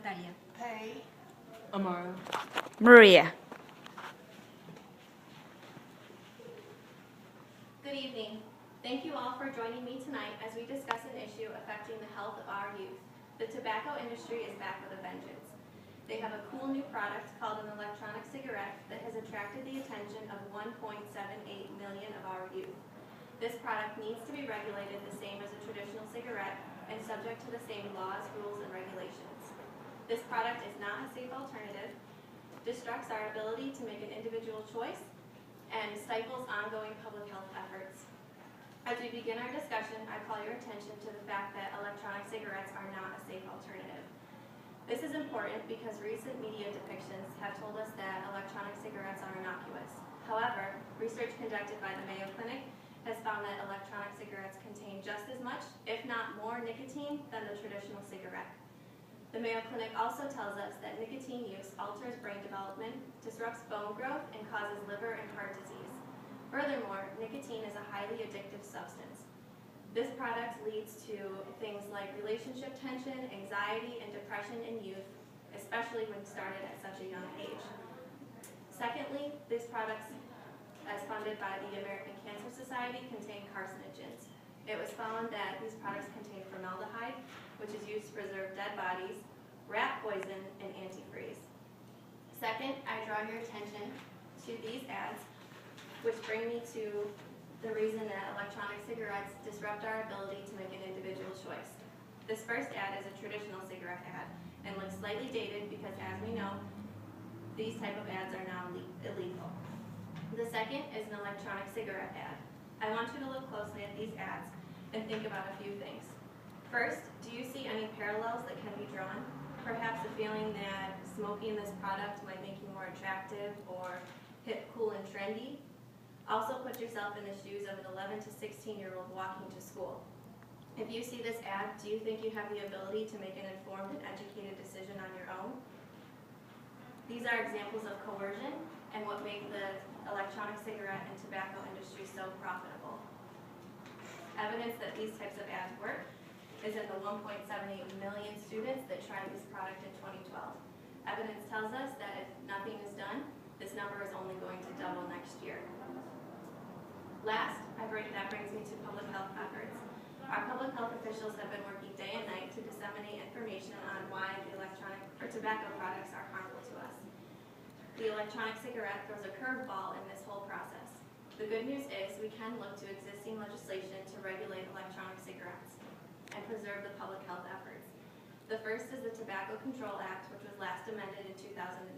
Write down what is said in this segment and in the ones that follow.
Natalia. Pay. Amara. Maria. Good evening. Thank you all for joining me tonight as we discuss an issue affecting the health of our youth. The tobacco industry is back with a vengeance. They have a cool new product called an electronic cigarette that has attracted the attention of 1.78 million of our youth. This product needs to be regulated the same as a traditional cigarette and subject to the same laws, rules, and regulations. This product is not a safe alternative, disrupts our ability to make an individual choice, and stifles ongoing public health efforts. As we begin our discussion, I call your attention to the fact that electronic cigarettes are not a safe alternative. This is important because recent media depictions have told us that electronic cigarettes are innocuous. However, research conducted by the Mayo Clinic has found that electronic cigarettes contain just as much, if not more, nicotine than the traditional cigarette. The Mayo Clinic also tells us that nicotine use alters brain development, disrupts bone growth, and causes liver and heart disease. Furthermore, nicotine is a highly addictive substance. This product leads to things like relationship tension, anxiety, and depression in youth, especially when started at such a young age. Secondly, these products, as funded by the American Cancer Society, contain carcinogens. It was found that these products contain formaldehyde, which is used to preserve dead bodies, rat poison, and antifreeze. Second, I draw your attention to these ads, which bring me to the reason that electronic cigarettes disrupt our ability to make an individual choice. This first ad is a traditional cigarette ad and looks slightly dated because, as we know, these type of ads are now illegal. The second is an electronic cigarette ad. I want you to look closely at these ads and think about a few things. First, do you see any parallels that can be drawn? Perhaps the feeling that smoking this product might make you more attractive or hip, cool, and trendy. Also put yourself in the shoes of an 11 to 16-year-old walking to school. If you see this ad, do you think you have the ability to make an informed and educated decision on your own? These are examples of coercion and what make the electronic cigarette and tobacco industry so profitable. Evidence that these types of ads work is in the 1.78 million students that tried this product in 2012. Evidence tells us that if nothing is done, this number is only going to double next year. Last, that brings me to public health efforts. Our public health officials have been working day and night to disseminate information on why the electronic or tobacco products are harmful to us. The electronic cigarette throws a curveball in this whole process. The good news is we can look to existing legislation to regulate electronic cigarettes and preserve the public health efforts. The first is the Tobacco Control Act, which was last amended in 2009.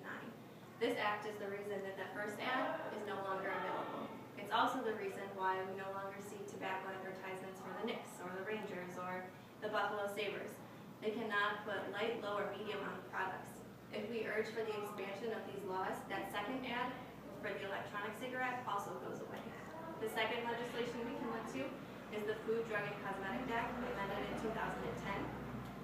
This act is the reason that the first ad is no longer available. It's also the reason why we no longer see tobacco advertisements for the Knicks or the Rangers or the Buffalo Sabres. They cannot put light, low, or medium on the products. If we urge for the expansion of these laws, that second ad for the electronic cigarette also goes away. The second legislation we can look to is the Food, Drug, and Cosmetic Act, amended in 2010.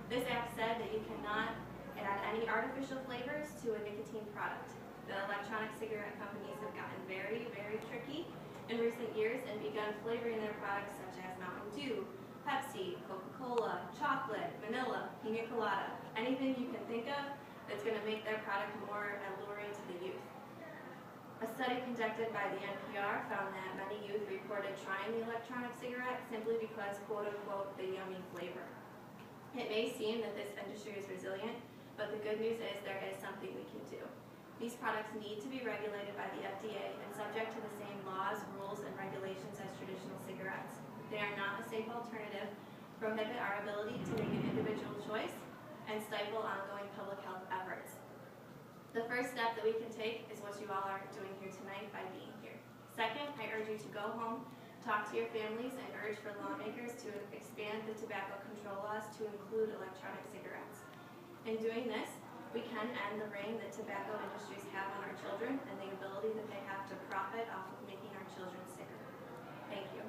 This act said that you cannot add any artificial flavors to a nicotine product. The electronic cigarette companies have gotten very, very tricky in recent years and begun flavoring their products such as Mountain Dew, Pepsi, Coca-Cola, chocolate, vanilla, pina colada, anything you can think of that's going to make their product more alluring to the youth. A study conducted by the NPR found that many youth reported trying the electronic cigarette simply because, quote-unquote, the yummy flavor. It may seem that this industry is resilient, but the good news is there is something we can do. These products need to be regulated by the FDA and subject to the same laws, rules, and regulations as traditional cigarettes. They are not a safe alternative, prohibit our ability to make an individual choice, and stifle ongoing public health efforts. The first step that we can take is what you all are doing here tonight by being here. Second, I urge you to go home, talk to your families, and urge for lawmakers to expand the tobacco control laws to include electronic cigarettes. In doing this, we can end the reign that tobacco industries have on our children and the ability that they have to profit off of making our children sicker. Thank you.